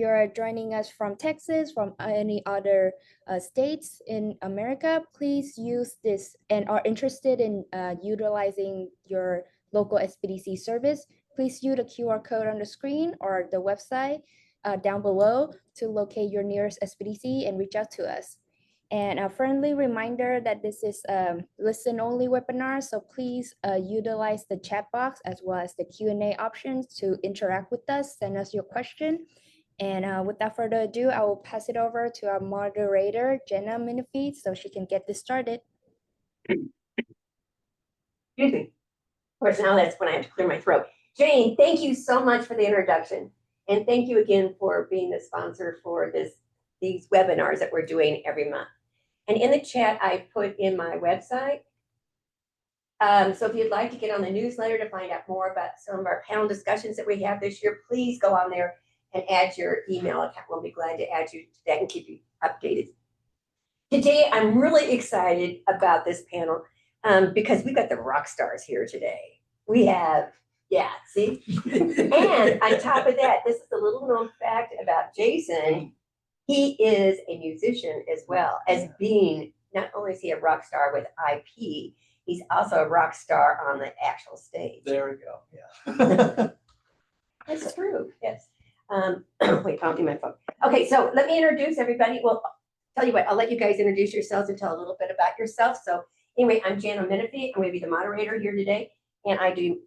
you're joining us from Texas, from any other states in America, please use this and are interested in utilizing your local SBDC service, please use the QR code on the screen or the website down below to locate your nearest SBDC and reach out to us. And a friendly reminder that this is a listen-only webinar, so please utilize the chat box as well as the Q&A options to interact with us, send us your question. And without further ado, I will pass it over to our moderator, Jenna Menifee, so she can get this started. Excuse me. Of course, now that's when I have to clear my throat. Jane, thank you so much for the introduction. And thank you again for being the sponsor for these webinars that we're doing every month. And in the chat, I put in my website. So if you'd like to get on the newsletter to find out more about some of our panel discussions that we have this year, please go on there and add your email account. We'll be glad to add you to that and keep you updated. Today, I'm really excited about this panel because we've got the rock stars here today. We have, yeah, see? And on top of that, this is a little known fact about Jason. He is a musician as well as being, not only is he a rock star with IP, he's also a rock star on the actual stage. There we go, yeah. That's true, yes. Wait, I'll do my phone. Okay, so let me introduce everybody. Well, tell you what, I'll let you guys introduce yourselves and tell a little bit about yourself. So anyway, I'm Jana Menifee. I'm going to be the moderator here today, and I do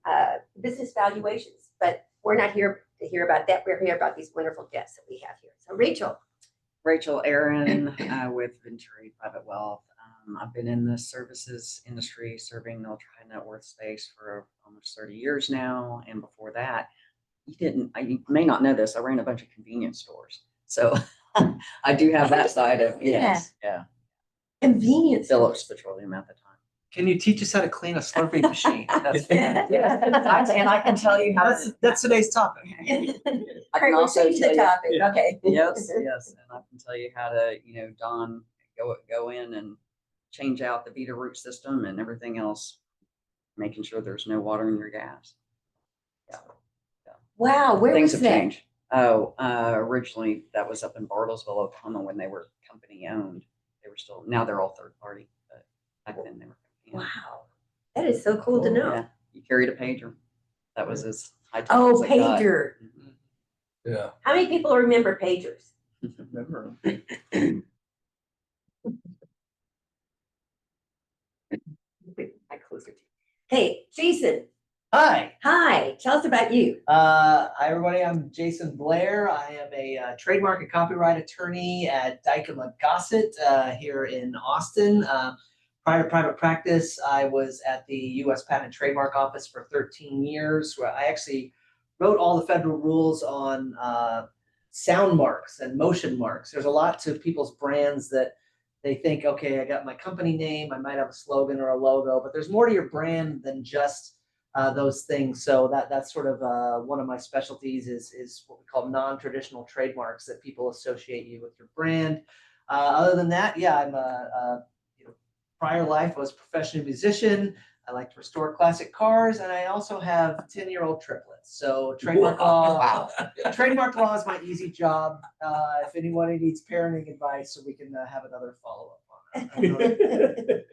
business valuations, but we're not here to hear about that. We're here about these wonderful guests that we have here. So Rachel Aaron with Venturi Private Wealth. I've been in the services industry serving the ultra high net worth space for almost 30 years now. And before that, you may not know this, I ran a bunch of convenience stores. So I do have that side of it. Yes. Yeah. Convenience. Phillips Petroleum at the time. Can you teach us how to clean a Slurpee machine? That's, And I can tell you how that's today's topic. I can also change the topic. Yeah. Okay. Yes. And I can tell you how to, Don, go in and change out the Vita root system and everything else, making sure there's no water in your gas. Yeah. Wow, where Things was have that? changed. Oh, originally that was up in Bartlesville, Oklahoma when they were company owned. They were still, now they're all third party, but back then they were company owned. Wow, that is so cool to know. Yeah, you carried a pager. That was as high tech Oh, as it got. pager. Yeah. How many people remember pagers? Remember. Hey, Jason. Hi. Hi. Tell us about you. Hi, everybody. I'm Jason Blair. I am a trademark and copyright attorney at Dykema Gossett here in Austin. Prior to private practice, I was at the U.S. Patent and Trademark Office for 13 years, where I actually wrote all the federal rules on sound marks and motion marks. There's a lot to people's brands that they think, okay, I got my company name, I might have a slogan or a logo, but there's more to your brand than just those things. So that's sort of one of my specialties is what we call non-traditional trademarks that people associate you with your brand. Other than that, yeah, I'm prior life I was a professional musician. I like to restore classic cars, and I also have 10-year-old triplets. So trademark law, trademark law is my easy job. If anybody needs parenting advice, so we can have another follow-up on that.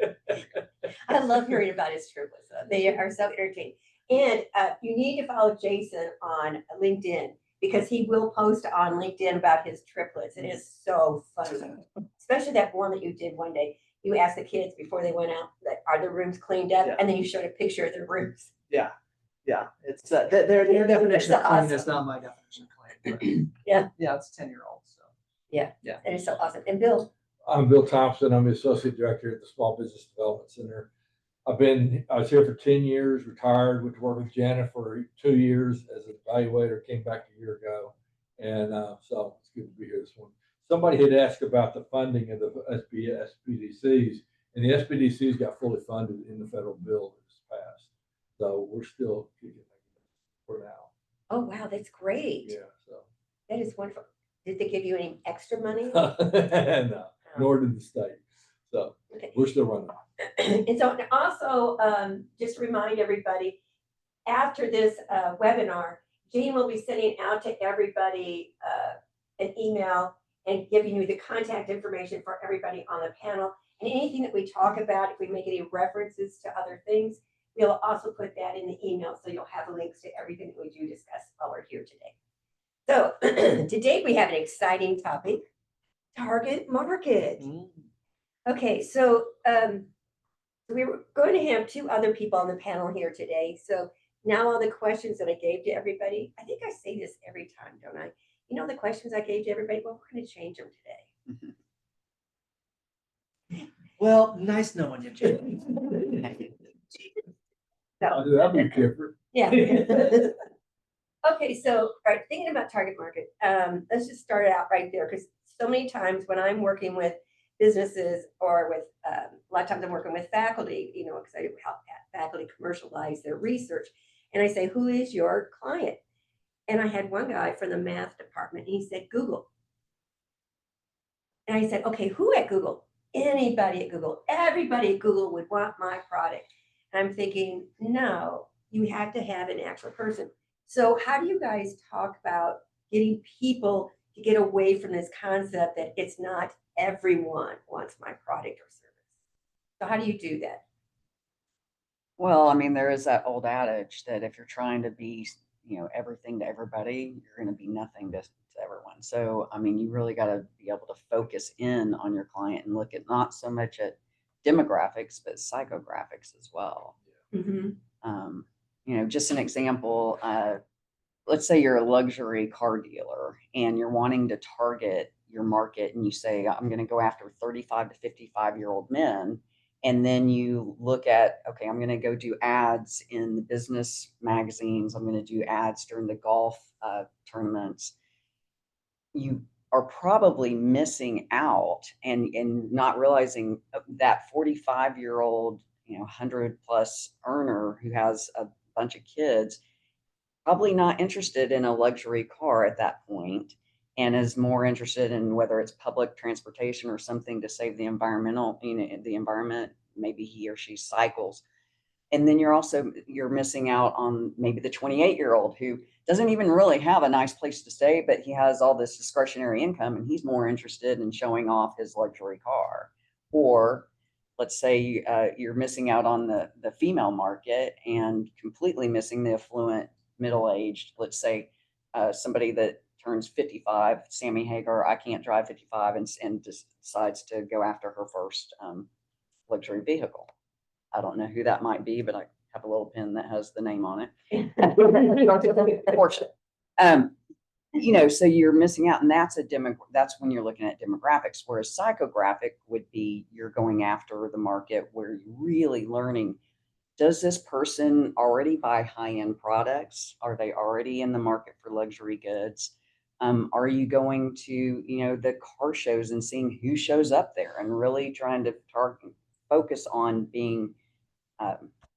I love hearing about his triplets. They are so entertaining. And you need to follow Jason on LinkedIn because he will post on LinkedIn about his triplets. It is so funny, especially that one that you did one day. You asked the kids before they went out, that, are the rooms cleaned up? Yeah. And then you showed a picture of the rooms. Yeah. It's their definition of clean is not my definition of clean. Yeah, it's 10-year-old. So that is so awesome. And Bill. I'm Bill Thompson. I'm the Associate Director at the Small Business Development Center. I was here for 10 years, retired, went to work with Janet for 2 years as an evaluator, came back a year ago. And so it's good to be here this morning. Somebody had asked about the funding of the SBDCs, and the SBDCs got fully funded in the federal bill that was passed. So we're still kicking for now. Oh, wow, that's great. Yeah, so. That is wonderful. Did they give you any extra money? No, nor did the state. So Okay. we're still running. And so also, just to remind everybody, after this webinar, Jean will be sending out to everybody an email and giving you the contact information for everybody on the panel. And anything that we talk about, if we make any references to other things, we'll also put that in the email. So you'll have links to everything that we do discuss while we're here today. So today we have an exciting topic, target market. Okay, so we were going to have two other people on the panel here today. So now all the questions that I gave to everybody, I think I say this every time, don't I? You know, the questions I gave to everybody, well, we're going to change them today. Well, nice knowing you, Jay. I'll do that one, Kipper. Yeah. Okay, so right, thinking about target market, let's just start out right there, because so many times when I'm working with businesses or with a lot of times I'm working with faculty, you know, because I help faculty commercialize their research, and I say, who is your client? And I had one guy from the math department, and he said Google. And I said, okay, who at Google? Anybody at Google. Everybody at Google would want my product. And I'm thinking, no, you have to have an actual person. So how do you guys talk about getting people to get away from this concept that it's not everyone wants my product or service? So how do you do that? Well, I mean, there is that old adage that if you're trying to be, everything to everybody, you're going to be nothing to everyone. So, I mean, you really got to be able to focus in on your client and look at not so much at demographics, but psychographics as well. Mm-hmm. Just an example, let's say you're a luxury car dealer and you're wanting to target your market and you say, I'm going to go after 35 to 55-year-old men. And then you look at, okay, I'm going to go do ads in the business magazines. I'm going to do ads during the golf tournaments. You are probably missing out and not realizing that 45-year-old, 100+ earner who has a bunch of kids, probably not interested in a luxury car at that point, and is more interested in whether it's public transportation or something to save the the environment. Maybe he or she cycles. And then you're missing out on maybe the 28-year-old who doesn't even really have a nice place to stay, but he has all this discretionary income and he's more interested in showing off his luxury car. Or let's say you're missing out on the female market and completely missing the affluent middle-aged, let's say somebody that turns 55, Sammy Hagar, I can't drive 55, and decides to go after her first luxury vehicle. I don't know who that might be, but I have a little pen that has the name on it. Porsche. So you're missing out, and that's when you're looking at demographics. Whereas psychographic would be you're going after the market where you're really learning, does this person already buy high-end products? Are they already in the market for luxury goods? Are you going to, the car shows and seeing who shows up there and really trying to focus on being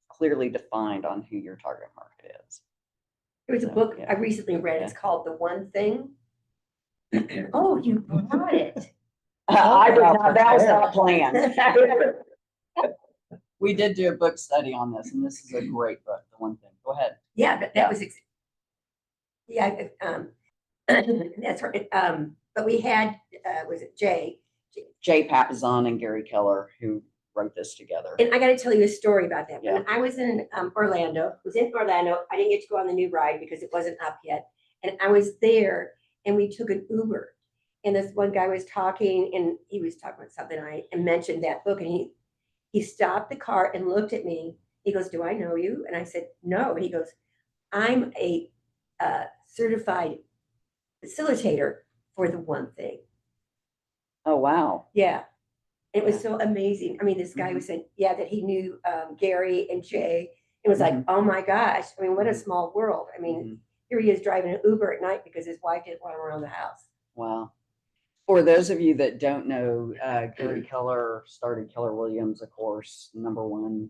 clearly defined on who your target market is? There was a book I recently read. It's called The One Thing. Oh, you brought it. I did not. That was not planned. We did do a book study on this, and this is a great book. The One Thing. Go ahead. Yeah, but that was that's right. But we had was it Jay Papasan and Gary Keller who wrote this together. And I got to tell you a story about that. Yeah. When I was in Orlando, I didn't get to go on the new ride because it wasn't up yet. And I was there and we took an Uber. And this one guy was talking and he was talking about something. I mentioned that book and he stopped the car and looked at me. He goes, do I know you? And I said, no. And he goes, I'm a certified facilitator for The One Thing. Oh, wow. Yeah. It was so amazing. I mean, this guy was saying, that he knew Gary and Jay. It was like, oh my gosh. I mean, what a small world. I mean, here he is driving an Uber at night because his wife didn't want him around the house. Wow. For those of you that don't know, Gary Keller started Keller Williams, of course, #1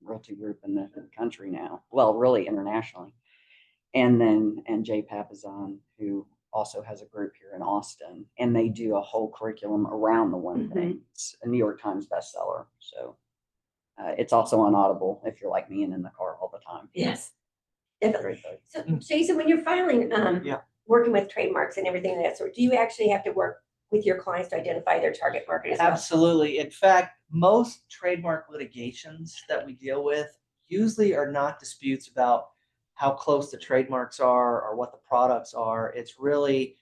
realty group in the country now. Well, really internationally. And Jay Papasan, who also has a group here in Austin, and they do a whole curriculum around The One Thing. It's a New York Times bestseller. So it's also on Audible if you're like me and in the car all the time. Yes. Great book. So Jason, when you're filing working with trademarks and everything of that sort, do you actually have to work with your clients to identify their target market as well? Absolutely. In fact, most trademark litigations that we deal with usually are not disputes about how close the trademarks are or what the products are. It's really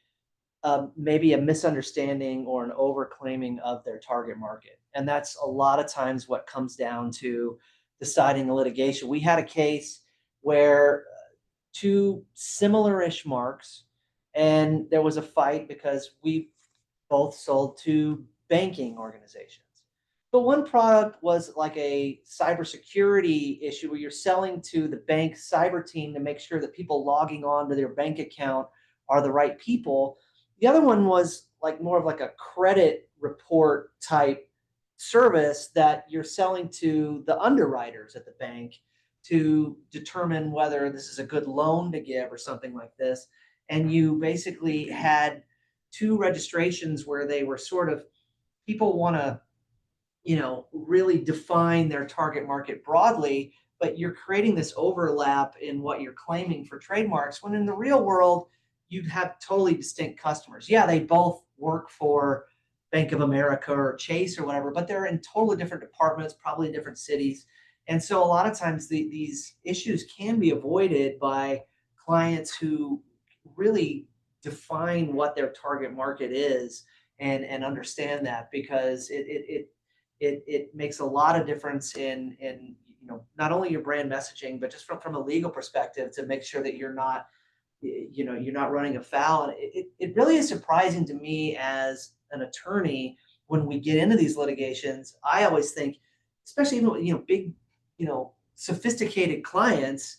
maybe a misunderstanding or an overclaiming of their target market. And that's a lot of times what comes down to deciding a litigation. We had a case where two similar-ish marks, and there was a fight because we both sold to banking organizations. But one product was like a cybersecurity issue where you're selling to the bank cyber team to make sure that people logging on to their bank account are the right people. The other one was like more of like a credit report type service that you're selling to the underwriters at the bank to determine whether this is a good loan to give or something like this. And you basically had two registrations where they were sort of, people want to, really define their target market broadly, but you're creating this overlap in what you're claiming for trademarks, when in the real world, you'd have totally distinct customers. Yeah, they both work for Bank of America or Chase or whatever, but they're in totally different departments, probably different cities. And so a lot of times these issues can be avoided by clients who really define what their target market is and understand that, because it makes a lot of difference in not only your brand messaging, but just from a legal perspective to make sure that you're not running afoul. And it really is surprising to me as an attorney when we get into these litigations. I always think, especially even big sophisticated clients,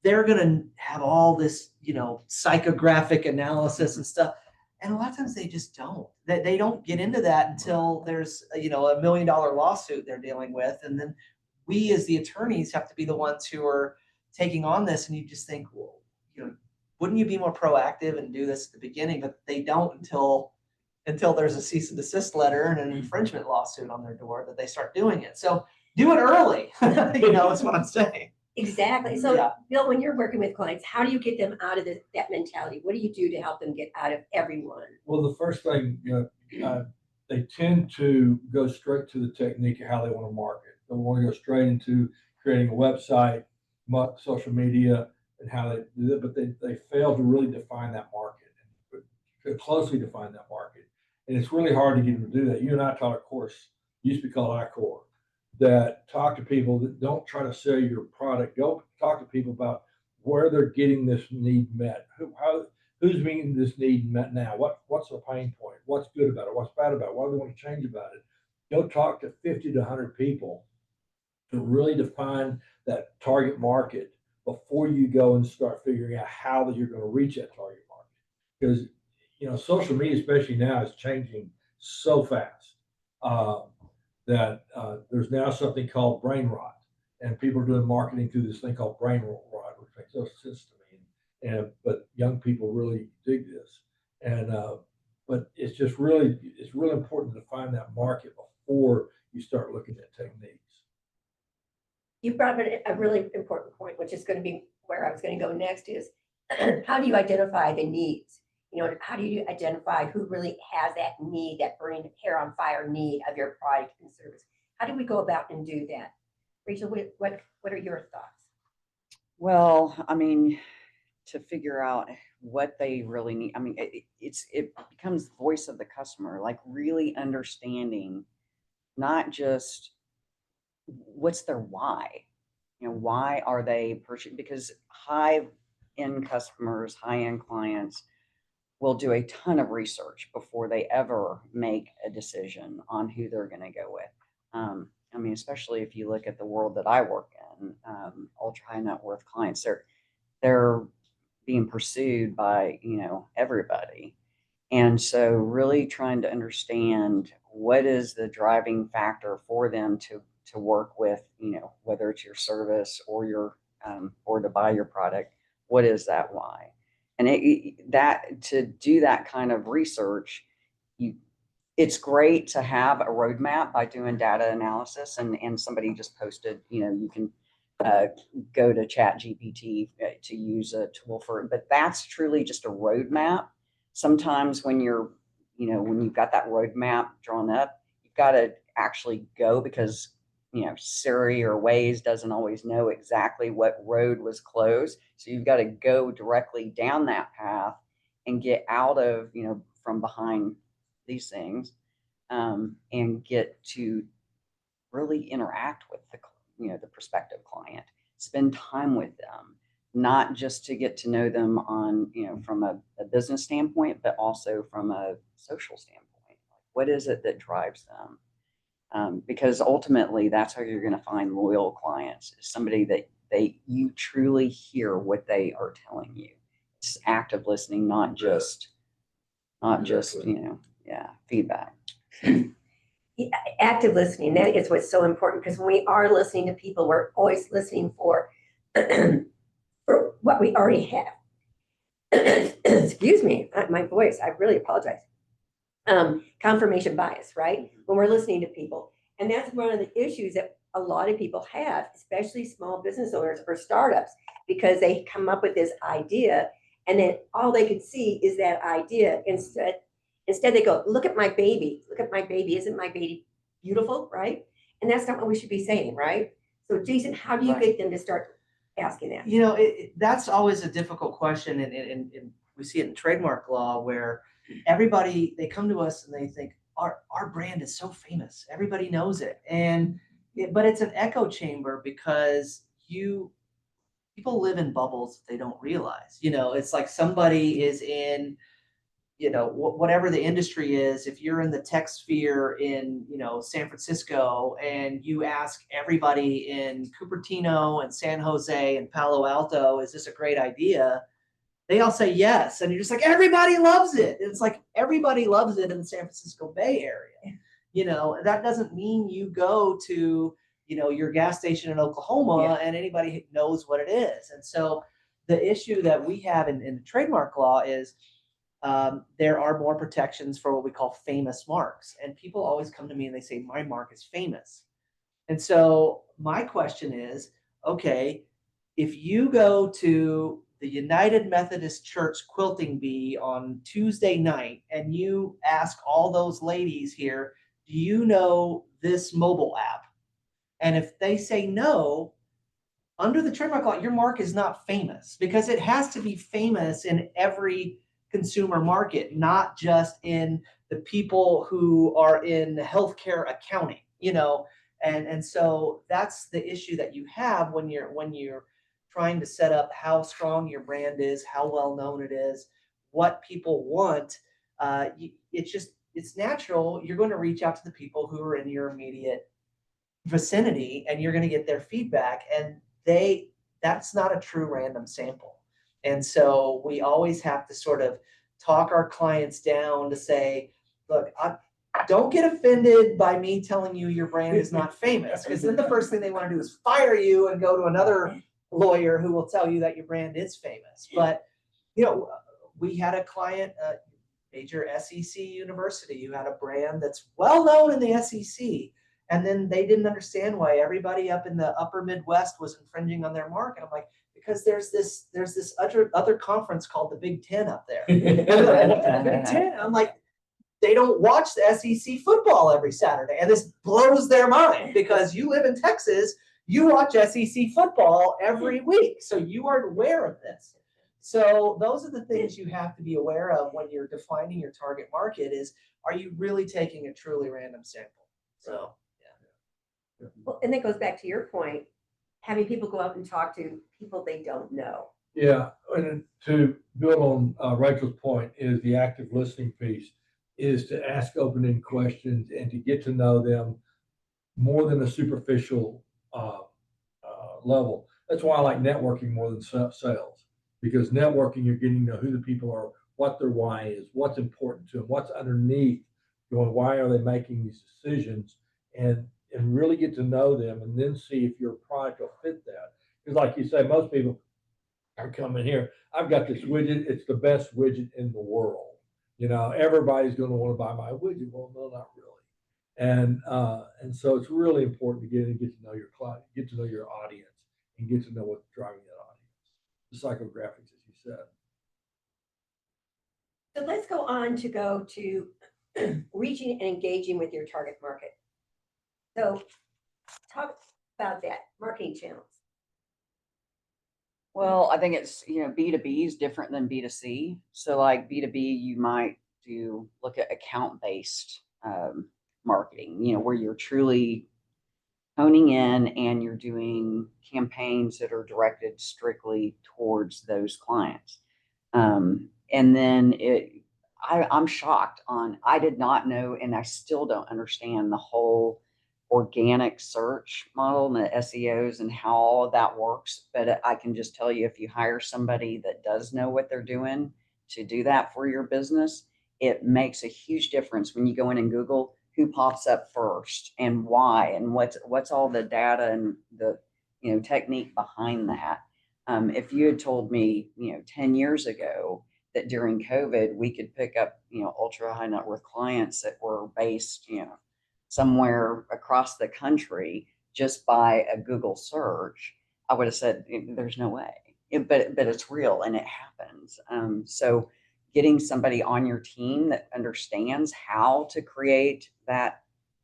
they're going to have all this psychographic analysis and stuff, and a lot of times they just don't. They don't get into that until there's $1 million lawsuit they're dealing with, and then we as the attorneys have to be the ones who are taking on this. And you just think, well, wouldn't you be more proactive and do this at the beginning? But they don't until there's a cease and desist letter and an infringement lawsuit on their door that they start doing it. So do it early. Is what I'm saying. Exactly. So, Yeah. Bill, when you're working with clients, how do you get them out of that mentality? What do you do to help them get out of everyone? Well, the first thing, they tend to go straight to the technique of how they want to market. They want to go straight into creating a website, social media, and how they do it, but they fail to really define that market, to closely define that market. And it's really hard to get them to do that. You and I taught a course, used to be called iCore, that talk to people that don't try to sell your product. Go talk to people about where they're getting this need met. Who's meeting this need met now? What's the pain point? What's good about it? What's bad about it? What do they want to change about it? Go talk to 50 to 100 people to really define that target market before you go and start figuring out how that you're going to reach that target market. Because social media, especially now, is changing so fast that there's now something called brain rot, and people are doing marketing through this thing called brain rot, which makes no sense to me. But young people really dig this, but it's really important to find that market before you start looking at techniques. You brought up a really important point, which is going to be where I was going to go next, is how do you identify the needs? How do you identify who really has that need, that burning hair on fire need of your product and service? How do we go about and do that? Rachel, what are your thoughts? Well, to figure out what they really need. It becomes the voice of the customer, like really understanding not just what's their why. Why are they purchasing? Because high-end customers, high-end clients will do a ton of research before they ever make a decision on who they're going to go with. Especially if you look at the world that I work in, ultra high net worth clients, they're being pursued by, everybody. And so really trying to understand what is the driving factor for them to work with, whether it's your service or or to buy your product, what is that why? And to do that kind of research, it's great to have a roadmap by doing data analysis, and somebody just posted, you can go to ChatGPT to use a tool for it. But that's truly just a roadmap. Sometimes when when you've got that roadmap drawn up, you've got to actually go because, Siri or Waze doesn't always know exactly what road was closed. So you've got to go directly down that path and get out of, from behind these things, and get to really interact with the prospective client, spend time with them, not just to get to know them on, from a business standpoint, but also from a social standpoint. What is it that drives them? Because ultimately that's how you're going to find loyal clients, is somebody that you truly hear what they are telling you. It's active listening, not just feedback. Active listening, that is what's so important, because when we are listening to people, we're always listening for for what we already have. Excuse me, my voice, I really apologize. Confirmation bias, right? When we're listening to people. And that's one of the issues that a lot of people have, especially small business owners or startups, because they come up with this idea and then all they can see is that idea. Instead they go, look at my baby, isn't my baby beautiful, right? And that's not what we should be saying, right? So Jason, how do you get them to start asking that? That's always a difficult question, and we see it in trademark law where everybody, they come to us and they think our brand is so famous, everybody knows it, but it's an echo chamber because people live in bubbles that they don't realize. It's like somebody is in whatever the industry is. If you're in the tech sphere in San Francisco and you ask everybody in Cupertino and San Jose and Palo Alto, is this a great idea? They all say yes. And you're just like, everybody loves it. And it's like, everybody loves it in the San Francisco Bay Area. That doesn't mean you go to, your gas station in Oklahoma and anybody knows what it is. And so the issue that we have in trademark law is there are more protections for what we call famous marks. And people always come to me and they say, my mark is famous. And so my question is, okay, if you go to the United Methodist Church Quilting Bee on Tuesday night and you ask all those ladies here, do you know this mobile app? And if they say no, under the trademark law, your mark is not famous, because it has to be famous in every consumer market, not just in the people who are in healthcare accounting, and so that's the issue that you have when you're trying to set up how strong your brand is, how well known it is, what people want. It's natural. You're going to reach out to the people who are in your immediate vicinity, and you're going to get their feedback, and that's not a true random sample. And so we always have to sort of talk our clients down to say, look, don't get offended by me telling you your brand is not famous, because then the first thing they want to do is fire you and go to another lawyer who will tell you that your brand is famous. But, we had a client, a major SEC university, who had a brand that's well known in the SEC. And then they didn't understand why everybody up in the upper Midwest was infringing on their mark. And I'm like, because there's this other conference called the Big Ten up there. The Big Ten. I'm like, they don't watch the SEC football every Saturday. And this blows their mind, because you live in Texas, you watch SEC football every week. So you are aware of this. So those are the things you have to be aware of when you're defining your target market is, are you really taking a truly random sample? So, yeah. Well, and that goes back to your point, having people go out and talk to people they don't know. Yeah, and to build on Rachel's point, is the active listening piece, is to ask open-ended questions and to get to know them more than a superficial level. That's why I like networking more than sales, because networking, you're getting to know who the people are, what their why is, what's important to them, what's underneath, going, why are they making these decisions, and really get to know them, and then see if your product will fit that. Because like you say, most people are coming here, I've got this widget, it's the best widget in the world. Everybody's going to want to buy my widget. Well, no, not really. And so it's really important to get to know your client, get to know your audience, and get to know what's driving that audience. The psychographics, as you said. So let's go on to reaching and engaging with your target market. So talk about that, marketing channels. Well, I think it's, B2B is different than B2C. So like B2B, you might look at account-based marketing, where you're truly honing in and you're doing campaigns that are directed strictly towards those clients. And then I'm shocked I did not know, and I still don't understand the whole organic search model and the SEOs and how all of that works. But I can just tell you, if you hire somebody that does know what they're doing to do that for your business, it makes a huge difference when you go in and Google who pops up first and why, and what's all the data and the technique behind that. If you had told me 10 years ago that during COVID we could pick up ultra high net worth clients that were based somewhere across the country just by a Google search, I would have said there's no way. But it's real and it happens. So getting somebody on your team that understands how to create that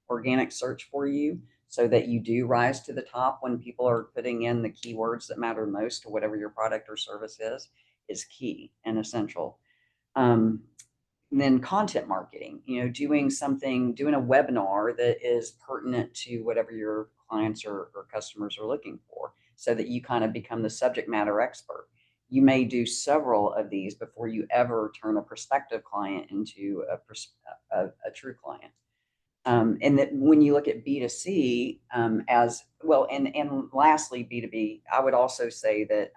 organic search for you so that you do rise to the top when people are putting in the keywords that matter most to whatever your product or service is key and essential. And then content marketing, doing a webinar that is pertinent to whatever your clients or customers are looking for so that you kind of become the subject matter expert. You may do several of these before you ever turn a prospective client into a true client. And that when you look at B2C as well, and lastly, B2B, I would also say that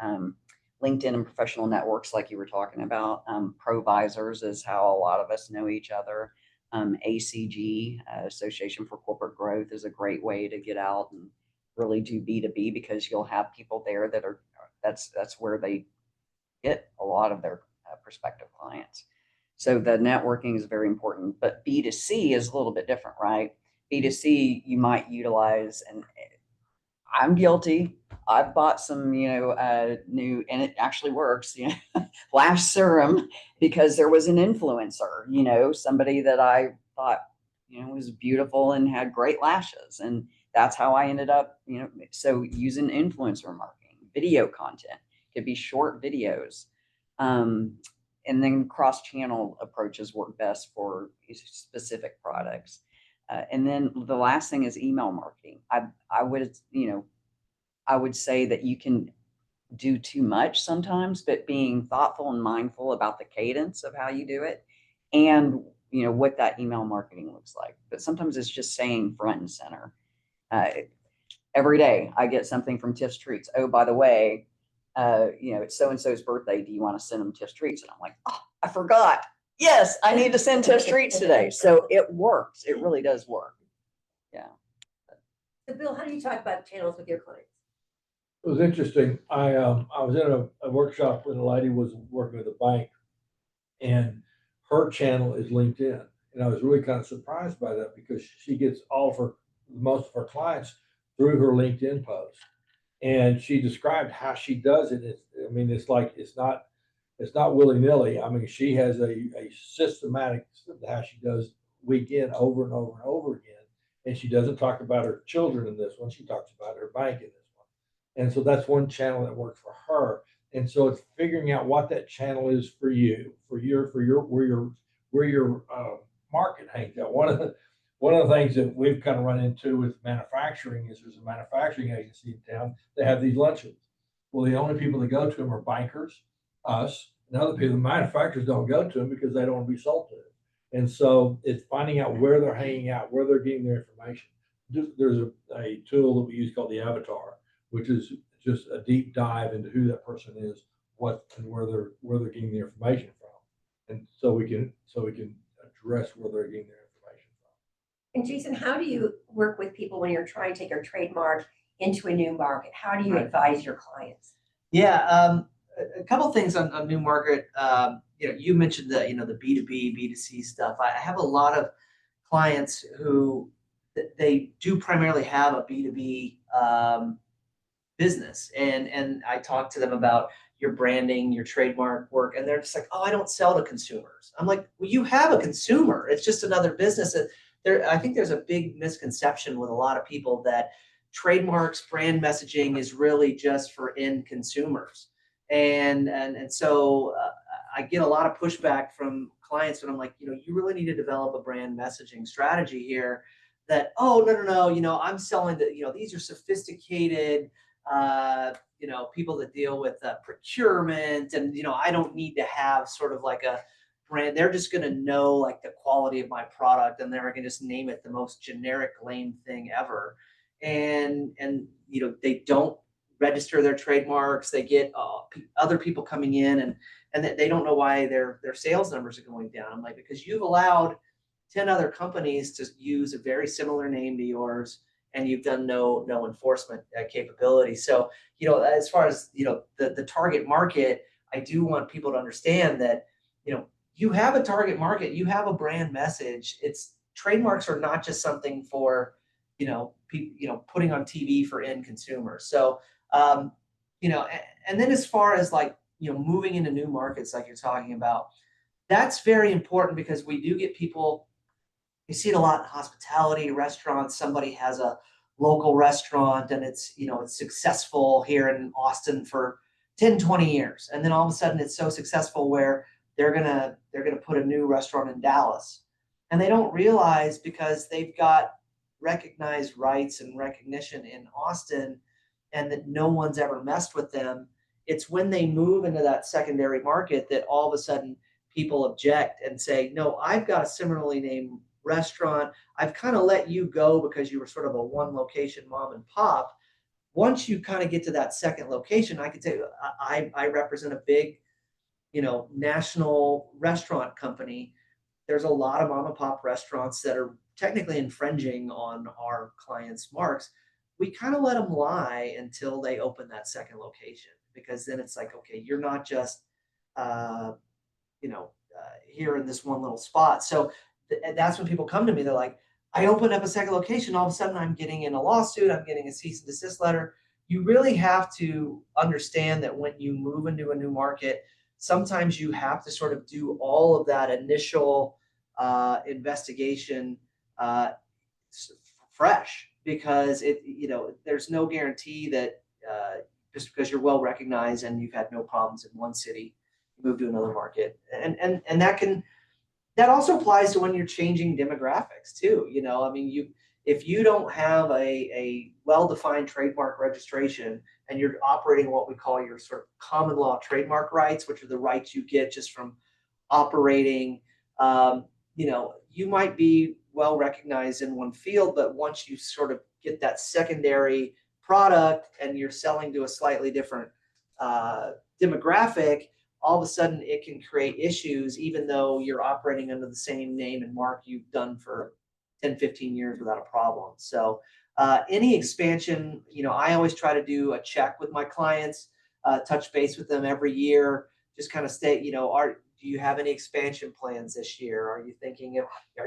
LinkedIn and professional networks, like you were talking about, Provisors is how a lot of us know each other. ACG, Association for Corporate Growth, is a great way to get out and really do B2B, because you'll have people there that's where they get a lot of their prospective clients. So the networking is very important, but B2C is a little bit different, right? B2C, you might utilize, and I'm guilty. I've bought some, new, and it actually works, lash serum, because there was an influencer, somebody that I thought, was beautiful and had great lashes. And that's how I ended up, so using influencer marketing, video content, could be short videos. And then cross-channel approaches work best for specific products. And then the last thing is email marketing. I would say that you can do too much sometimes, but being thoughtful and mindful about the cadence of how you do it and, what that email marketing looks like. But sometimes it's just saying front and center. Every day I get something from Tiff's Treats. Oh, by the way, it's so-and-so's birthday. Do you want to send them Tiff's Treats? And I'm like, oh, I forgot. Yes, I need to send Tiff's Treats today. So it works. It really does work. Yeah. So Bill, how do you talk about channels with your clients? It was interesting. I was in a workshop when a lady was working with a bank, and her channel is LinkedIn. And I was really kind of surprised by that, because she gets most of her clients through her LinkedIn post. And she described how she does it. It's not willy-nilly. I mean, she has a systematic how she does week in over and over and over again. And she doesn't talk about her children in this one. She talks about her bank in this one. And so that's one channel that works for her. And so it's figuring out what that channel is for you, where your market hangs out. One of the things that we've kind of run into with manufacturing is there's a manufacturing agency in town. They have these luncheons. Well, the only people that go to them are bankers, us, and other people. The manufacturers don't go to them because they don't want to be sold to them. And so it's finding out where they're hanging out, where they're getting their information. There's a tool that we use called the Avatar, which is just a deep dive into who that person is, what and where they're getting the information from, and so we can address where they're getting their information from. And Jason, how do you work with people when you're trying to take your trademark into a new market? How do you advise your clients? Yeah, a couple things on new market. You mentioned the the B2B, B2C stuff. I have a lot of clients who they do primarily have a B2B business. And I talk to them about your branding, your trademark work, and they're just like, oh, I don't sell to consumers. I'm like, well, you have a consumer. It's just another business. I think there's a big misconception with a lot of people that trademarks, brand messaging is really just for end consumers. And so I get a lot of pushback from clients when I'm like, you really need to develop a brand messaging strategy here that, oh, no, I'm selling these are sophisticated, people that deal with procurement, and, I don't need to have sort of like a brand. They're just going to know like the quality of my product, and they're going to just name it the most generic, lame thing ever. And they don't register their trademarks. They get other people coming in, and they don't know why their sales numbers are going down. I'm like, because you've allowed 10 other companies to use a very similar name to yours, and you've done no enforcement capability. So, as far as, the target market, I do want people to understand that, you have a target market, you have a brand message. Trademarks are not just something for, putting on TV for end consumers. So, and then as far as like, moving into new markets, like you're talking about, that's very important, because we do get people, you see it a lot in hospitality, restaurants. Somebody has a local restaurant, and it's successful here in Austin for 10, 20 years. And then all of a sudden it's so successful where they're gonna put a new restaurant in Dallas. And they don't realize, because they've got recognized rights and recognition in Austin, and that no one's ever messed with them. It's when they move into that secondary market that all of a sudden people object and say, no, I've got a similarly named restaurant. I've kind of let you go because you were sort of a one location mom and pop. Once you kind of get to that second location, I could say I represent a big, national restaurant company. There's a lot of mom and pop restaurants that are technically infringing on our clients' marks. We kind of let them lie until they open that second location, because then it's like, okay, you're not just, here in this one little spot. So that's when people come to me. They're like, I opened up a second location. All of a sudden I'm getting in a lawsuit. I'm getting a cease and desist letter. You really have to understand that when you move into a new market, sometimes you have to sort of do all of that initial investigation fresh, because there's no guarantee that just because you're well recognized and you've had no problems in one city, you move to another market. And that also applies to when you're changing demographics too. If you don't have a well-defined trademark registration, and you're operating what we call your sort of common law trademark rights, which are the rights you get just from operating, you might be well recognized in one field, but once you sort of get that secondary product and you're selling to a slightly different demographic, all of a sudden it can create issues, even though you're operating under the same name and mark you've done for 10, 15 years without a problem. So any expansion, I always try to do a check with my clients, touch base with them every year, just kind of state, do you have any expansion plans this year? Are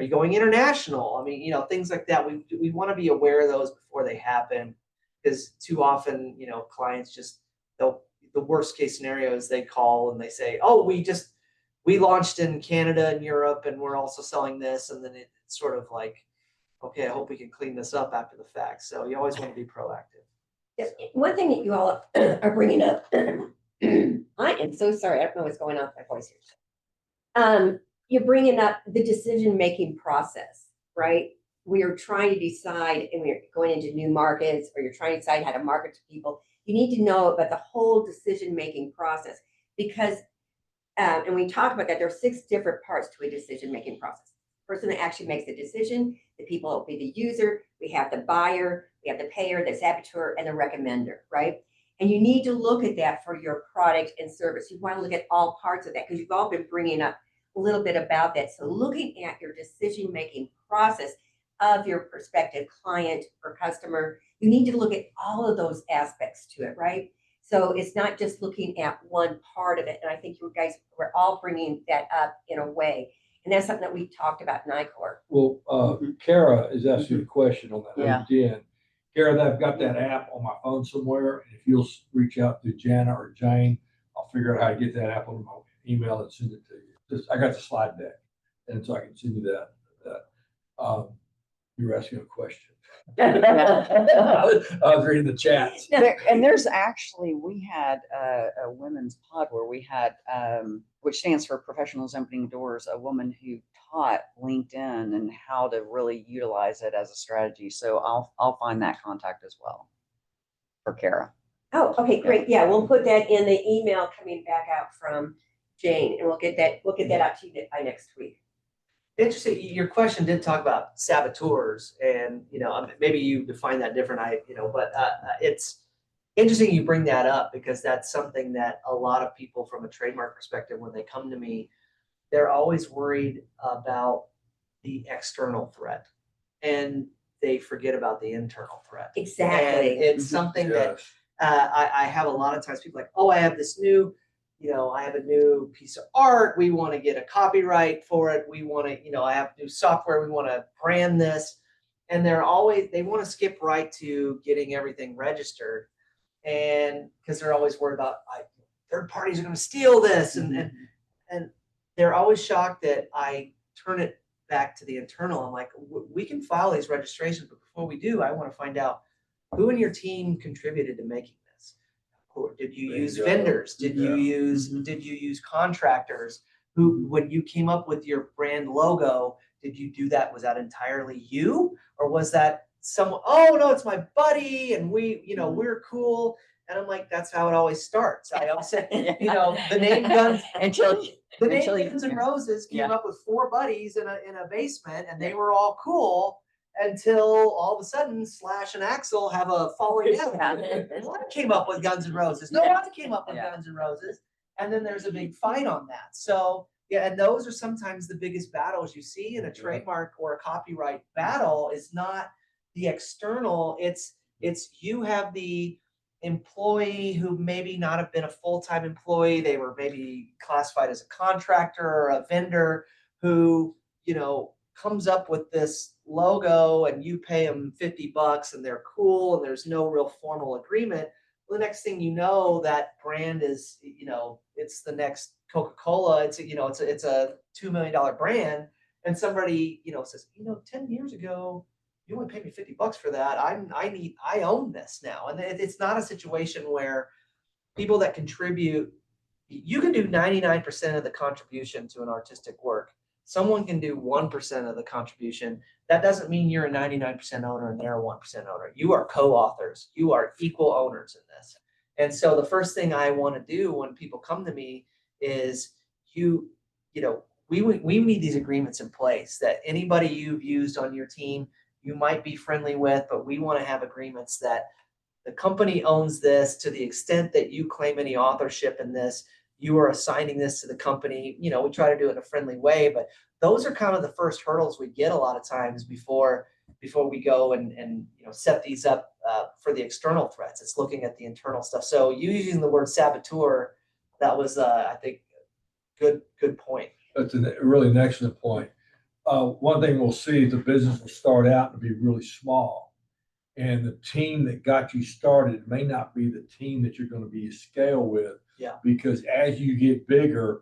you going international? Things like that. We want to be aware of those before they happen, because too often, clients just, the worst case scenario is they call and they say, oh, we launched in Canada and Europe, and we're also selling this. And then it's sort of like, okay, I hope we can clean this up after the fact. So you always want to be proactive. Yeah, one thing that you all are bringing up, I am so sorry. I don't know what's going on with my voice here. You're bringing up the decision-making process, right? We are trying to decide, and we're going into new markets, or you're trying to decide how to market to people. You need to know about the whole decision-making process, because, and we talked about that, there are 6 different parts to a decision-making process. The person that actually makes the decision, the people that will be the user, we have the buyer, we have the payer, the saboteur, and the recommender, right? And you need to look at that for your product and service. You want to look at all parts of that, because you've all been bringing up a little bit about that. So looking at your decision-making process of your prospective client or customer, you need to look at all of those aspects to it, right? So it's not just looking at one part of it. And I think you guys were all bringing that up in a way. And that's something that we talked about in ICOR. Well, Kara is asking a question on that. Yeah. Jen, Kara, I've got that app on my phone somewhere, and if you'll reach out to Jana or Jane, I'll figure out how to get that app on my email and send it to you. Just, I got the slide deck, and so I can send you that. You were asking a question. I was reading the chats. And there's actually, we had a women's pod where we had, which stands for Professionals Opening Doors, a woman who taught LinkedIn and how to really utilize it as a strategy. So I'll find that contact as well for Kara. Oh, okay, great. Yeah, we'll put that in the email coming back out from Jane, and we'll get that out to you by next week. Interesting. Your question did talk about saboteurs, and maybe you define that different. But it's interesting you bring that up because that's something that a lot of people from a trademark perspective, when they come to me, they're always worried about the external threat, and they forget about the internal threat. Exactly. And it's something that I have a lot of times people like, oh, I have this new. I have a new piece of art. We want to get a copyright for it. We want to, I have new software. We want to brand this. And they want to skip right to getting everything registered. And because they're always worried about third parties are going to steal this. And they're always shocked that I turn it back to the internal. I'm like, we can file these registrations, but before we do, I want to find out who in your team contributed to making this. Did you use vendors? Did you use contractors who, when you came up with your brand logo, did you do that? Was that entirely you, or was that someone? Oh no, it's my buddy, and we're cool. And I'm like, that's how it always starts. I always say, the name Guns Guns N' Roses came up with 4 buddies in a basement, and they were all cool. Until all of a sudden, Slash and Axl have a falling out. No one came up with Guns N' Roses. No one came up with Guns N' Roses. And then there's a big fight on that. So, yeah, and those are sometimes the biggest battles you see in a trademark or a copyright battle. Is not the external. It's you have the employee who maybe not have been a full-time employee. They were maybe classified as a contractor or a vendor who, comes up with this logo, and you pay them $50 and they're cool and there's no real formal agreement. Well, the next thing you know, that brand is, it's the next Coca-Cola. It's a $2 million brand, and somebody, says, 10 years ago, you only paid me $50 for that. I own this now. And it's not a situation where people that contribute, you can do 99% of the contribution to an artistic work. Someone can do 1% of the contribution. That doesn't mean you're a 99% owner and they're a 1% owner. You are co-authors. You are equal owners in this. And so the first thing I want to do when people come to me is we need these agreements in place that anybody you've used on your team, you might be friendly with, but we want to have agreements that the company owns this to the extent that you claim any authorship in this. You are assigning this to the company. We try to do it in a friendly way, but those are kind of the first hurdles we get a lot of times before we go and set these up for the external threats. It's looking at the internal stuff. So you using the word saboteur, that was I think good point. That's really an excellent point. One thing we'll see is the business will start out and be really small, and the team that got you started may not be the team that you're going to be scale with. Yeah. Because as you get bigger,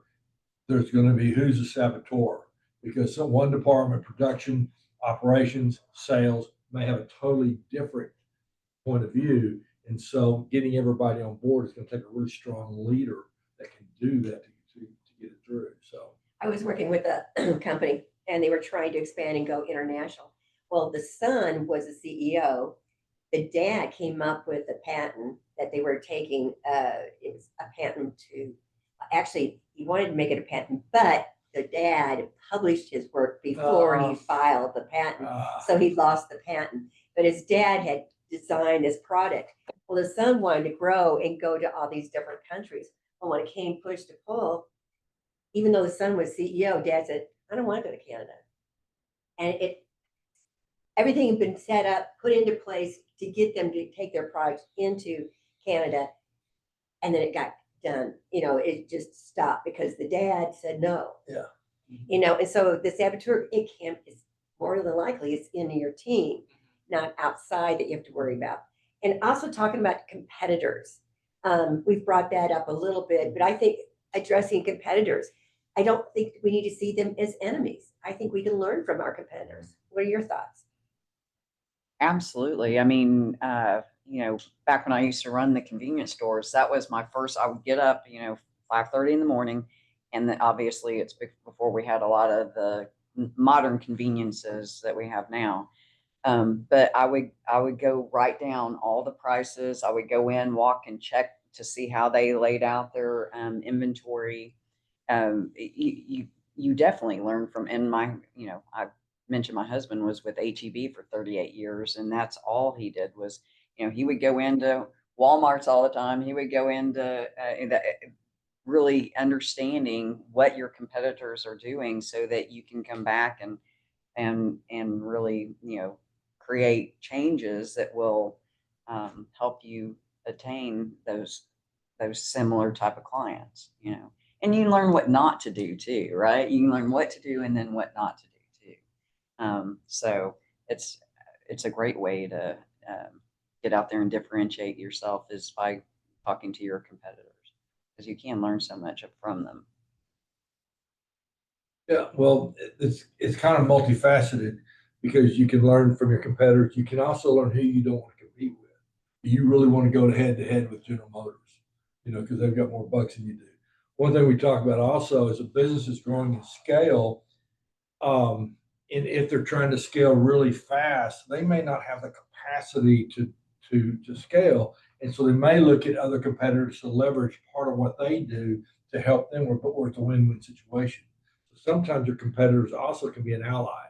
there's going to be who's a saboteur. Because one department, production, operations, sales, may have a totally different point of view. And so getting everybody on board is going to take a really strong leader that can do that to get it through. So I was working with a company, and they were trying to expand and go international. Well, the son was the CEO. The dad came up with a patent that they were taking. It was a patent actually, he wanted to make it a patent, but the dad published his work before he filed the patent. So he lost the patent. But his dad had designed this product. Well, the son wanted to grow and go to all these different countries. Well, when it came push to pull, even though the son was CEO, dad said, I don't want to go to Canada. And everything had been set up, put into place to get them to take their products into Canada. And then it got done. It just stopped because the dad said no. Yeah. And so the saboteur, it's more than likely it's in your team. not outside that you have to worry about. And also talking about competitors. We've brought that up a little bit, but I think addressing competitors, I don't think we need to see them as enemies. I think we can learn from our competitors. What are your thoughts? Absolutely. I mean, back when I used to run the convenience stores, that was my first. I would get up, 5:30 in the morning, and then obviously it's before we had a lot of the modern conveniences that we have now. But I would go write down all the prices. I would go in, walk and check to see how they laid out their inventory. You definitely learn from, and I mentioned my husband was with HEB for 38 years, and that's all he did was, he would go into Walmart's all the time. He would go into really understanding what your competitors are doing so that you can come back and really, create changes that will help you attain those similar type of clients, and you learn what not to do too, right? You can learn what to do and then what not to do too. So it's a great way to get out there and differentiate yourself is by talking to your competitors, because you can learn so much from them. Yeah, well, it's kind of multifaceted because you can learn from your competitors. You can also learn who you don't want to compete with. You really want to go head to head with General Motors, because they've got more bucks than you do. One thing we talk about also is a business is growing in scale. And if they're trying to scale really fast, they may not have the capacity to scale. And so they may look at other competitors to leverage part of what they do to help them where it's a win-win situation. So sometimes your competitors also can be an ally.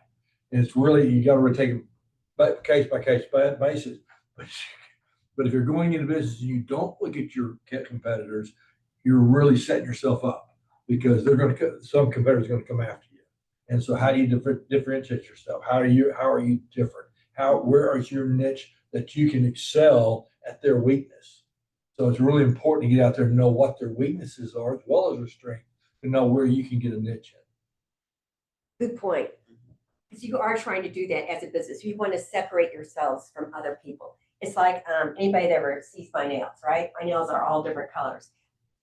And it's really, you got to really take it case by case basis. But if you're going into business and you don't look at your competitors, you're really setting yourself up, because some competitors are going to come after you. And so how do you differentiate yourself? How are you different? Where is your niche that you can excel at their weakness? So it's really important to get out there and know what their weaknesses are as well as their strengths, to know where you can get a niche in. Good point. Because you are trying to do that as a business. You want to separate yourselves from other people. It's like anybody that ever sees my nails, right? My nails are all different colors.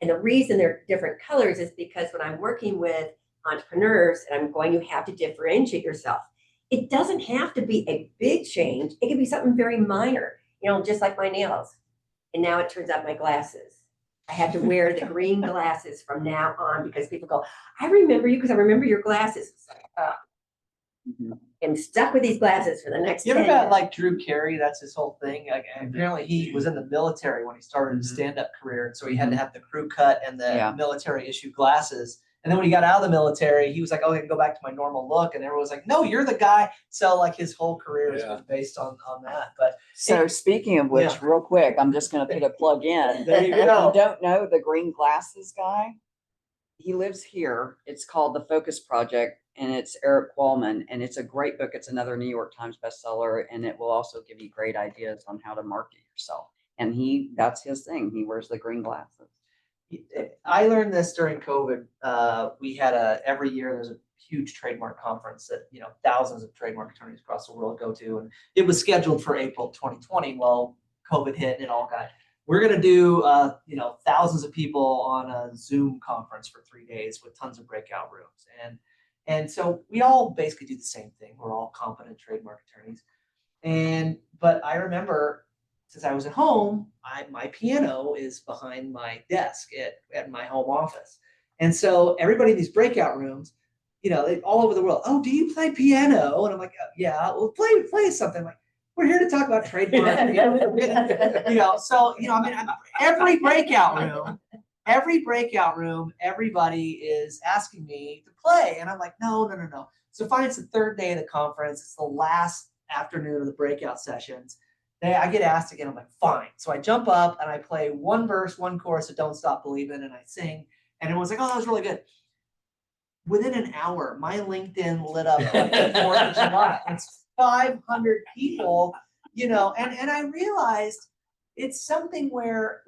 And the reason they're different colors is because when I'm working with entrepreneurs and I'm going, you have to differentiate yourself. It doesn't have to be a big change. It can be something very minor, just like my nails. And now it turns out my glasses. I have to wear the green glasses from now on because people go, I remember you because I remember your glasses. It's like, and stuck with these glasses for the next 10 You ever years. got like Drew Carey? That's his whole thing. Like, apparently he was in the military when he started his stand-up career, and so he had to have the crew cut and the military issue glasses. And then when he got out of the military, he was like, "Oh, I can go back to my normal look." And everyone was like, "No, you're the guy." So like his whole career has been based on that. But so speaking of which, real quick, I'm just going to put a plug in. There you go. If you don't know the green glasses guy, he lives here. It's called The Focus Project, and it's Eric Qualman, and it's a great book. It's another New York Times bestseller, and it will also give you great ideas on how to market yourself. And that's his thing. He wears the green glasses. I learned this during COVID. We had every year there's a huge trademark conference that thousands of trademark attorneys across the world go to, and it was scheduled for April 2020. Well, COVID hit and it all got. We're gonna do thousands of people on a Zoom conference for 3 days with tons of breakout rooms, and so we all basically do the same thing. We're all competent trademark attorneys, but I remember, since I was at home, my piano is behind my desk at my home office. And so everybody in these breakout rooms, all over the world, "Oh, do you play piano?" And I'm like, "Yeah, well, play something." I'm like, "We're here to talk about trademark." Every breakout room, everybody is asking me to play. And I'm like, no. So finally, it's the third day of the conference. It's the last afternoon of the breakout sessions. I get asked again. I'm like, fine. So I jump up and I play one verse, one chorus of Don't Stop Believin', and I sing. And everyone's like, "Oh, that was really good." Within an hour, my LinkedIn lit up like the 4th of July. It's 500 people, and I realized it's something where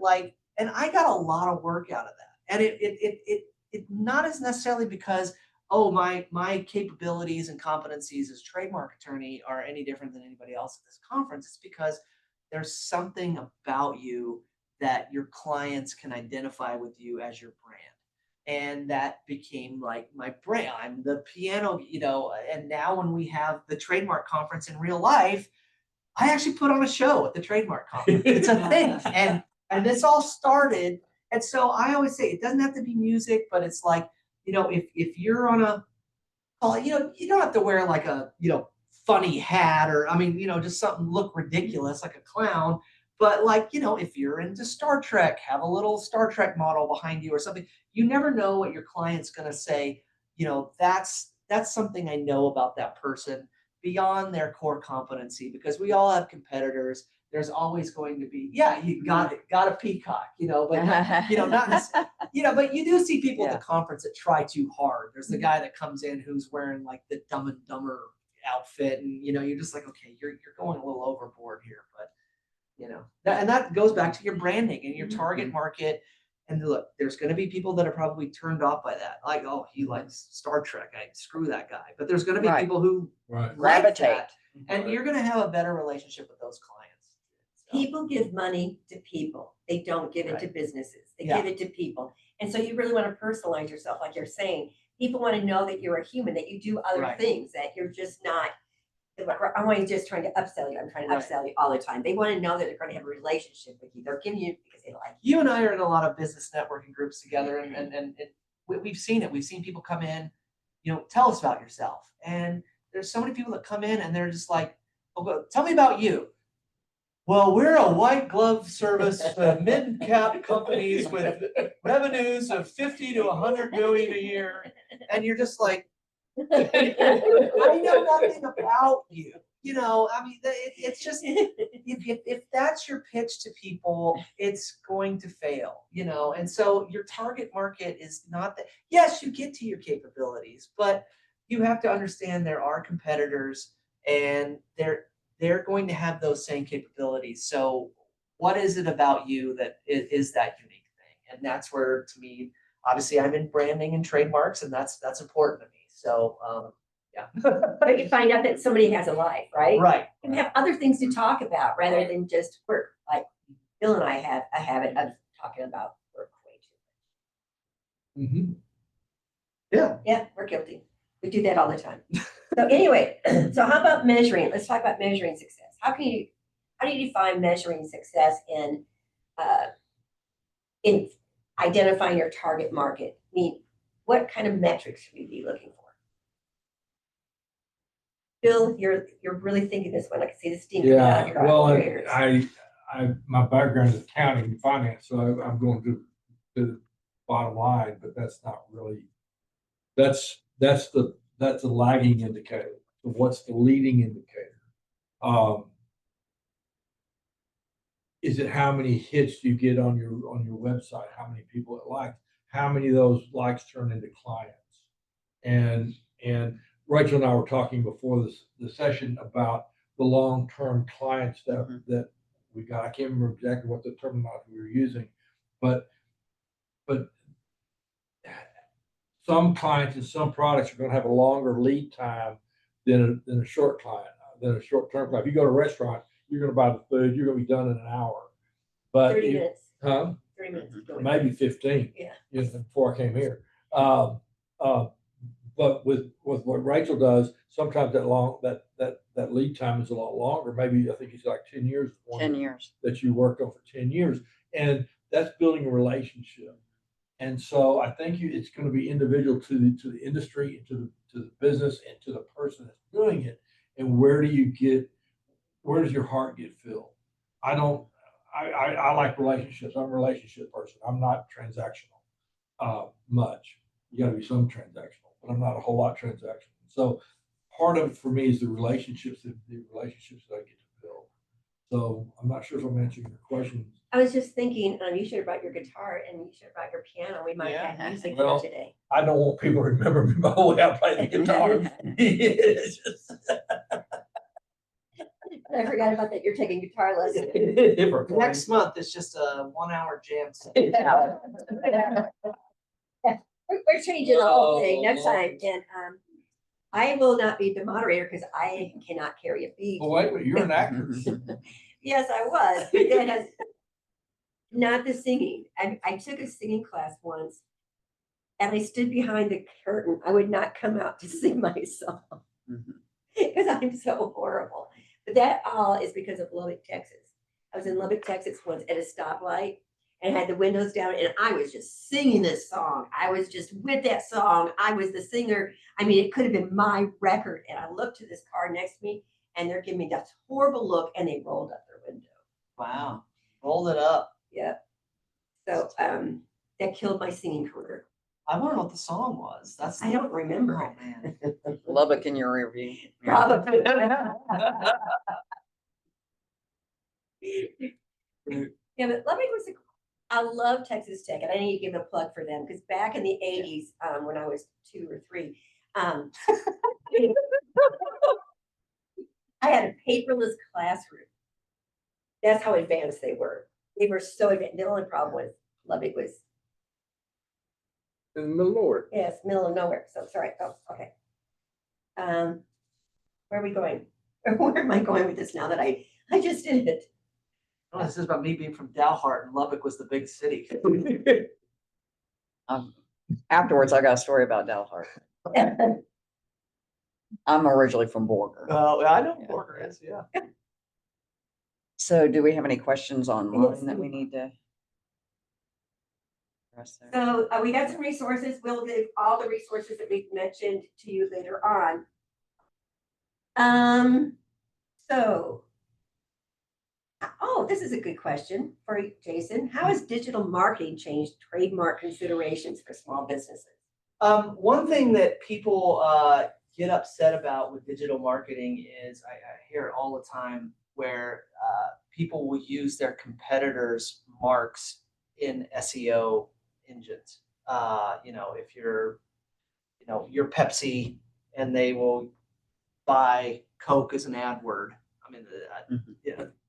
and I got a lot of work out of that. And it not as necessarily because oh, my capabilities and competencies as trademark attorney are any different than anybody else at this conference. It's because there's something about you that your clients can identify with you as your brand. And that became like my brand. I'm the piano, and now when we have the trademark conference in real life, I actually put on a show at the trademark conference. It's a thing. And this all started. And so I always say it doesn't have to be music, but it's like, if you're on a call, you don't have to wear like a, funny hat or, just something look ridiculous like a clown. But like, if you're into Star Trek, have a little Star Trek model behind you or something. You never know what your client's going to say. That's something I know about that person beyond their core competency, because we all have competitors. There's always going to be, you got a peacock, but not necessarily, but you do see people at the conference that try too hard. There's the guy that comes in who's wearing like the Dumb and Dumber outfit, and you're just like, okay, you're going a little overboard here, but and that goes back to your branding and your target market. And look, there's going to be people that are probably turned off by that. Like, oh, he likes Star Trek. Screw that guy. But there's going to be people who gravitate. that, and you're going to have a better relationship with those clients. So. People give money to people. They don't give it to businesses. They give it to people. And so you really want to personalize yourself, like you're saying. People want to know that you're a human, that you do other things, that you're just not. I'm always just trying to upsell you. I'm trying to upsell you all the time. They want to know that they're going to have a relationship with you. They're giving you because they like you. You and I are in a lot of business networking groups together, and we've seen it. We've seen people come in, tell us about yourself. And there's so many people that come in and they're just like, oh, tell me about you. Well, we're a white glove service, mid-cap companies with revenues of 50 to 100 million a year. And you're just like, I know nothing about you. It's just, if that's your pitch to people, it's going to fail, and so your target market is not that. Yes, you get to your capabilities, but you have to understand there are competitors and they're going to have those same capabilities. So what is it about you that is that unique thing? And that's where, to me, obviously I'm in branding and trademarks, and that's important to me. So, But you find out that somebody has a life, right? Right. And have other things to talk about rather than just work. Like Bill and I have a habit of talking about work way too much. Mm-hmm. Yeah, we're guilty. We do that all the time. So anyway, so how about measuring? Let's talk about measuring success. How do you define measuring success in identifying your target market? I mean, what kind of metrics should we be looking for? Bill, you're really thinking this one. I can see the steam coming out of your ears. I my background is accounting and finance, so I'm going to the bottom line, but that's not really. That's the lagging indicator. So what's the leading indicator? Is it how many hits you get on your website? How many people it likes? How many of those likes turn into clients? And Rachel and I were talking before the session about the long-term clients that we got. I can't remember exactly what the terminology we were using, but some clients and some products are going to have a longer lead time than a short client, than a short-term client. If you go to a restaurant, you're going to buy the food, you're going to be done in an hour. But 30 minutes. Huh? 30 minutes. Maybe 15. Yeah. Before I came here. But with what Rachel does, sometimes that lead time is a lot longer. Maybe I think it's like 10 years. 10 years. That you worked on for 10 years. And that's building a relationship. And so I think it's going to be individual to the industry, and to the business, and to the person that's doing it. And where does your heart get filled? I like relationships. I'm a relationship person. I'm not transactional much. You got to be some transactional, but I'm not a whole lot transactional. So part of it for me is the relationships that I get to build. So I'm not sure if I'm answering your question. I was just thinking, you should have brought your guitar and you should have brought your piano. We might have music here today. I don't want people to remember me by the way I play the guitar. It's just... I forgot about that. You're taking guitar lessons. Next month is just a 1 hour jam. Wait we're changing the whole thing next time, and, I will not be the moderator because I cannot carry a beat. Oh, wait, a minute, you're an actress. Yes, I was, but that has not the singing. I took a singing class once and I stood behind the curtain. I would not come out to sing my song because I'm so horrible. But that all is because of Lubbock, Texas. I was in Lubbock, Texas once at a stoplight and had the windows down and I was just singing this song. I was just with that song. I was the singer. I mean, it could have been my record. And I looked to this car next to me and they're giving me that horrible look and they rolled up their window. Wow. Rolled it up. Yep. So that killed my singing career. I wonder what the song was. I don't remember Oh, it. man. Lubbock in your review. Probably. Yeah, but Lubbock was I love Texas Tech, and I need to give a plug for them because back in the 80s, when I was 2 or 3, I had a paperless classroom. That's how advanced they were. They were so advanced. The only problem was Lubbock was In the middle of nowhere. yes, middle of nowhere. So sorry. Oh, okay. Where are we going? Where am I going with this now that I just did it? Oh, this is about me being from Dalhart and Lubbock was the big city. Afterwards, I got a story about Dalhart. I'm originally from Borger. Oh, I know Yeah. Borger is, yeah. So do we have any questions online Yes. that we need to address there? So we got some resources. We'll give all the resources that we've mentioned to you later on. So, oh, this is a good question for Jason. How has digital marketing changed trademark considerations for small businesses? One thing that people get upset about with digital marketing is I hear it all the time where people will use their competitors' marks in SEO engines. If you're Pepsi and they will buy Coke as an ad word. I mean,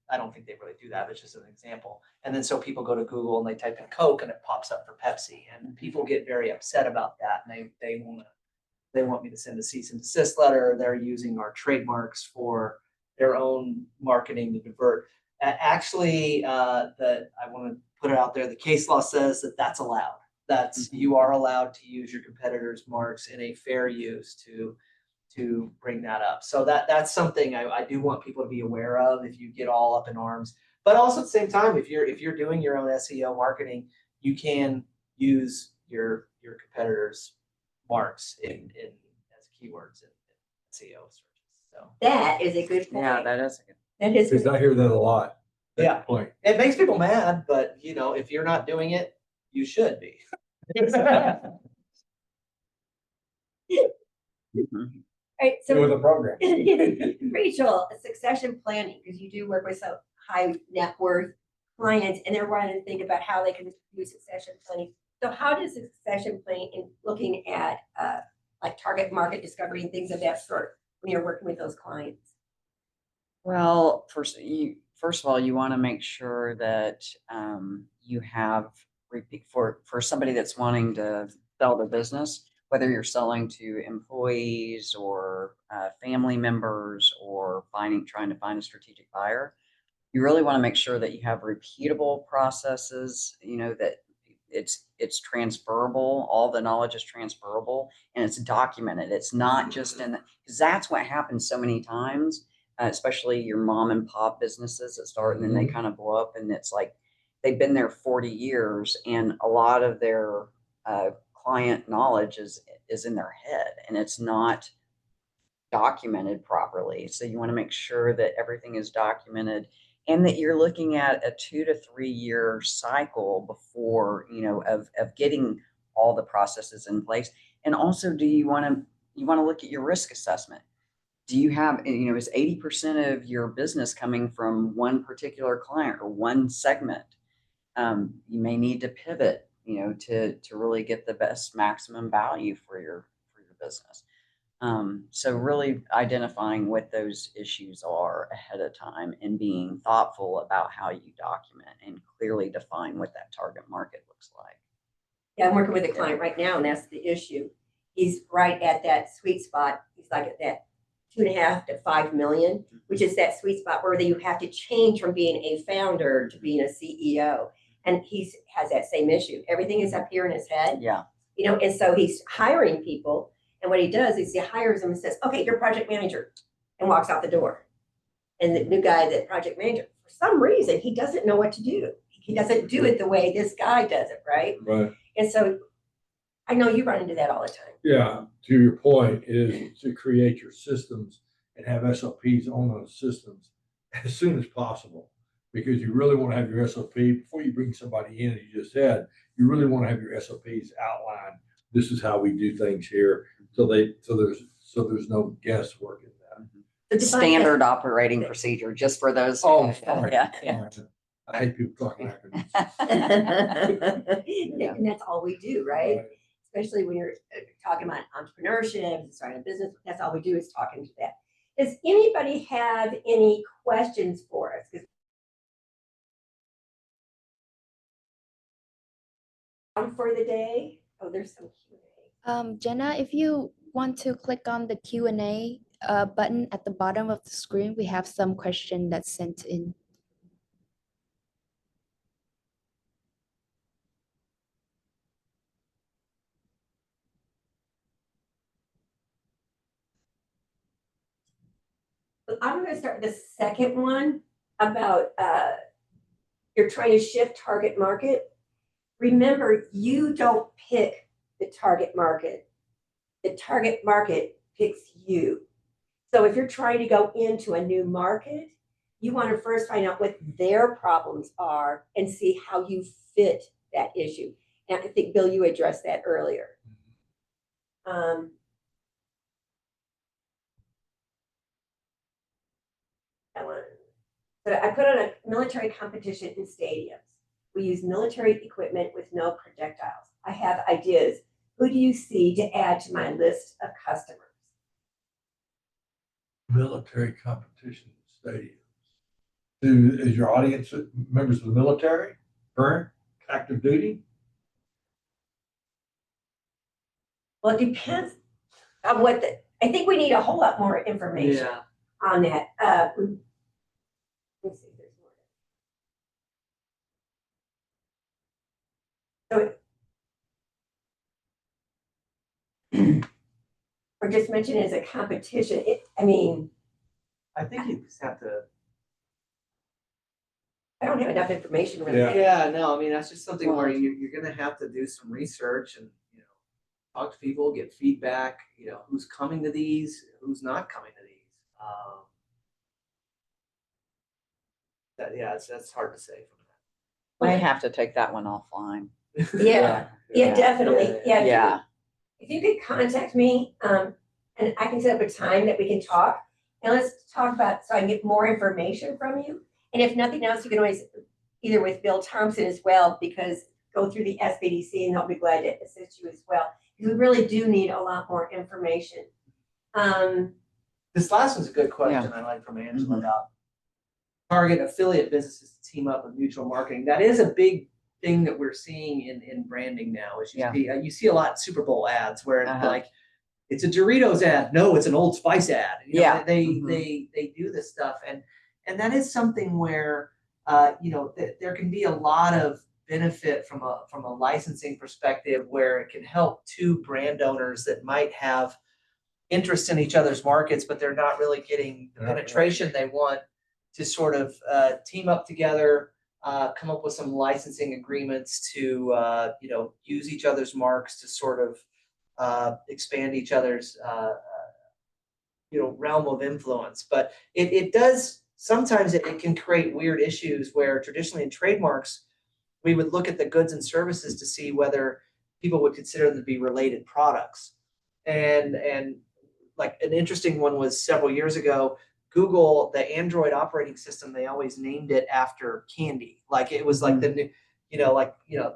I don't think they really do that. It's just an example. And then so people go to Google and they type in Coke and it pops up for Pepsi. And people get very upset about that. And they want me to send a cease and desist letter. They're using our trademarks for their own marketing to divert. Actually, that I want to put it out there. The case law says that that's allowed. You are allowed to use your competitors' marks in a fair use to bring that up. So that's something I do want people to be aware of if you get all up in arms. But also at the same time, if you're doing your own SEO marketing, you can use your competitors' marks in as keywords in SEO searches. So That is a good point. Yeah, that is a good. That is Because I hear that a lot. That's Yeah. the point. it makes people mad, but if you're not doing it, you should be. Mhm. All right, With so a program. Rachel, succession planning, because you do work with some high net worth clients and they're wanting to think about how they can do succession planning. So how does succession planning in looking at like target market discovery and things of that sort when you're working with those clients? Well, first of all, you want to make sure that you have repeat for somebody that's wanting to sell their business, whether you're selling to employees or family members or trying to find a strategic buyer. You really want to make sure that you have repeatable processes, that it's transferable, all the knowledge is transferable and it's documented. It's not just because that's what happens so many times, especially your mom and pop businesses that start and then they kind of blow up and it's like they've been there 40 years and a lot of their client knowledge is in their head and it's not documented properly. So you want to make sure that everything is documented and that you're looking at a 2 to 3 year cycle before, of getting all the processes in place. And also, do you want to look at your risk assessment? Do you have, is 80% of your business coming from one particular client or one segment? You may need to pivot, to really get the best maximum value for your business. So really identifying what those issues are ahead of time and being thoughtful about how you document and clearly define what that target market looks like. Yeah, I'm working with a client right now, and that's the issue. He's right at that sweet spot. He's like at that 2.5 to 5 million, which is that sweet spot where you have to change from being a founder to being a CEO. And he has that same issue. Everything is up here in his head. Yeah. You know, and so he's hiring people. And what he does is he hires them and says, okay, you're project manager, and walks out the door. And the new guy, the project manager, for some reason, he doesn't know what to do. He doesn't do it the way this guy does it, right? Right. And so I know you run into that all the time. Yeah, to your point is to create your systems and have SOPs on those systems as soon as possible. Because you really want to have your SOP before you bring somebody in, as you just said, you really want to have your SOPs outlined. This is how we do things here. So there's no guesswork in that. So Standard operating procedure, just for those. Oh, sorry. Yeah. I hate people talking acronyms. And that's all we do, right? Especially when you're talking about entrepreneurship, starting a business, that's all we do is talk into that. Does anybody have any questions for us? For the day? Oh, there's some Q&A. Jenna, if you want to click on the Q&A button at the bottom of the screen, we have some question that's sent in. I'm going to start with the second one about you're trying to shift target market. Remember, you don't pick the target market. The target market picks you. So if you're trying to go into a new market, you want to first find out what their problems are and see how you fit that issue. And I think, Bill, you addressed that earlier. So I put on a military competition in stadiums. We use military equipment with no projectiles. I have ideas. Who do you see to add to my list of customers? Military competition stadiums. Is your audience members of the military, current, active duty? Well, it depends on what I think we need a whole lot more information on that. Let's see if there's more. So, or just mention it as a competition. I mean, I think you just have to. I don't have enough information really. Yeah, no, I mean, that's just something where you're gonna have to do some research and, talk to people, get feedback, who's coming to these, who's not coming to these. That's hard to say from that. I have to take that one offline. Yeah, definitely. Yeah. If you could contact me, and I can set up a time that we can talk, and let's talk about, so I can get more information from you. And if nothing else, you can always, either with Bill Thompson as well, because go through the SBDC and they'll be glad to assist you as well. Because we really do need a lot more information. This last one's a good question I like from Angela about target affiliate businesses to team up with mutual marketing. That is a big thing that we're seeing in branding now. Is you see a lot of Super Bowl ads where it's like, it's a Doritos ad. No, it's an Old Spice ad. They do this stuff. And that is something where, there can be a lot of benefit from a licensing perspective where it can help two brand owners that might have interest in each other's markets, but they're not really getting the penetration they want to sort of team up together, come up with some licensing agreements to, use each other's marks to sort of expand each other's, realm of influence. But it does, sometimes it can create weird issues where traditionally in trademarks, we would look at the goods and services to see whether people would consider them to be related products. And like an interesting one was several years ago, Google, the Android operating system, they always named it after candy. Like it was like the new,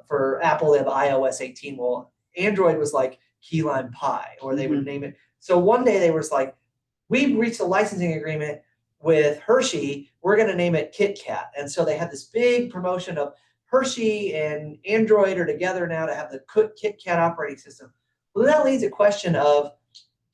for Apple, they have iOS 18. Well, Android was like key lime pie, or they would name it. So one day they was like, we've reached a licensing agreement with Hershey. We're going to name it Kit Kat. And so they had this big promotion of Hershey and Android are together now to have the Kit Kat operating system. Well, that leads a question of,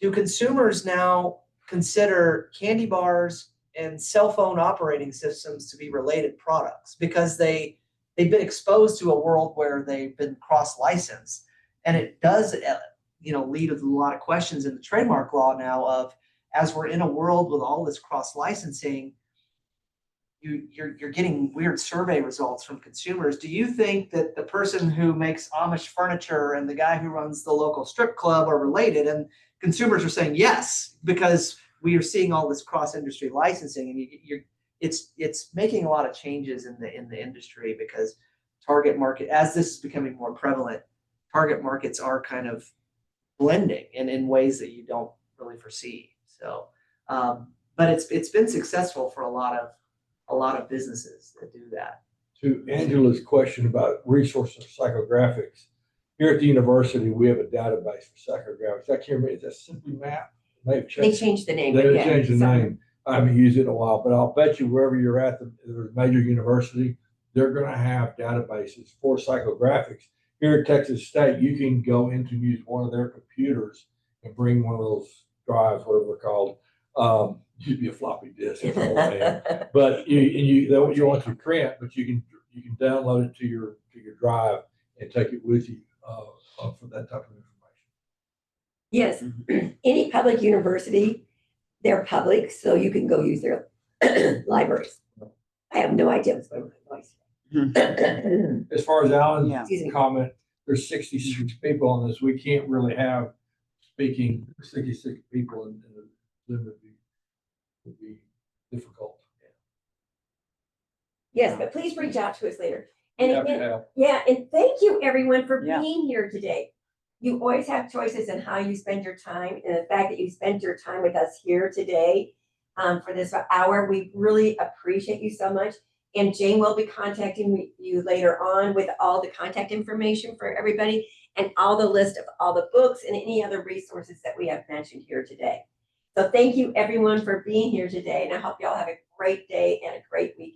do consumers now consider candy bars and cell phone operating systems to be related products because they've been exposed to a world where they've been cross-licensed, and it does lead to a lot of questions in the trademark law now of, as we're in a world with all this cross-licensing, you're getting weird survey results from consumers. Do you think that the person who makes Amish furniture and the guy who runs the local strip club are related? And consumers are saying yes, because we are seeing all this cross-industry licensing, and it's making a lot of changes in the industry, because target market, as this is becoming more prevalent, target markets are kind of blending and in ways that you don't really foresee. So, but it's been successful for a lot of businesses that do that. To Angela's question about resources for psychographics, here at the university, we have a database for psychographics. I can't remember, is that Simply Map? They changed the name. They yeah, changed the name. I haven't used it in a while, but I'll bet you wherever you're at, the major university, they're going to have databases for psychographics. Here at Texas State, you can go in to use one of their computers and bring one of those drives, whatever they're called. Used to be a floppy disk, that's all I have. But you want to print, but you can download it to your drive and take it with you for that type of information. Yes, any public university, they're public, so you can go use their libraries. I have no idea what's going on with my voice. As far as Alan's Excuse me. comment, there's 66 people on this. We can't really have speaking 66 people, and Zoom would be difficult. Yes, but please reach out to us later. And Happy to again, help. yeah, and thank you everyone for Yeah. being here today. You always have choices in how you spend your time, and the fact that you spent your time with us here today for this hour, we really appreciate you so much. And Jane will be contacting you later on with all the contact information for everybody and all the list of all the books and any other resources that we have mentioned here today. So thank you everyone for being here today, and I hope you all have a great day and a great weekend.